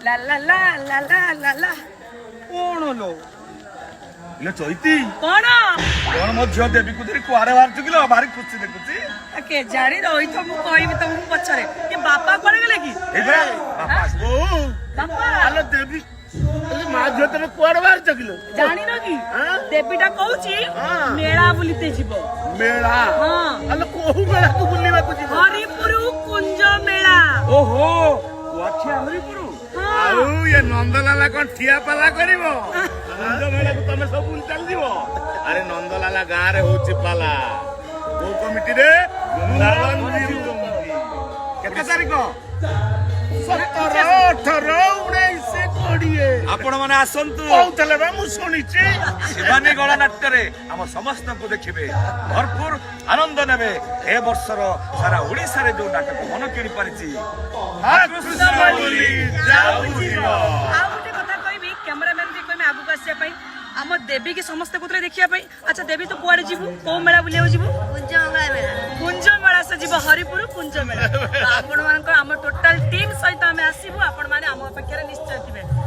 ला ला ला ला ला ला ला कौन लो लो चैती कौन कौन मो झियो देवी को धरी कुआरे बाहर चुकिलो भारी खुशी देखुची के जानी रही तो मु कहबी तुमको पछरे ये बापा कोन गेले की एबरा बापा ओ बापा आलो देवी माँ झियो तेरे कुआरे बाहर चुकिलो जानी न की देवीटा कहूची मेला बुलिते जीवो मेला हां आलो कोहू मेला को बुलिबा को जीवो हरिपुर कुंज मेला ओहो वाछी हरिपुर आउ ये नंदलाला कोन ठिया पाला करिवो कुंज मेला को तमे सब बुल चल दिवो अरे नंदलाला गां रे होची पाला को कमिटी रे वृंदावन जीरो केते तारीख 17 18 19 20 आपण माने आसंतु कहतले बा मु सुनिची शिवानी गणा नाट्य रे हम समस्त को देखिबे भरपूर आनंद नेबे ए वर्षर सारा ओडिसा रे जो नाटक मन किनि परिची कृष्ण बोली जाऊ जीवा आ गोटे कथा कहबी कैमरामैन जी कहमे आगु आसिया पई हम देवी के समस्त कुतरे देखिया पई अच्छा देवी तो कुआडे जीवु को मेला बुलियो जीवु कुंज मेला से जीव हरिपुर कुंज मेला आपण मान हम टोटल टीम सहित हम आसीबु आपण माने हम अपेक्षा निश्चय थिबे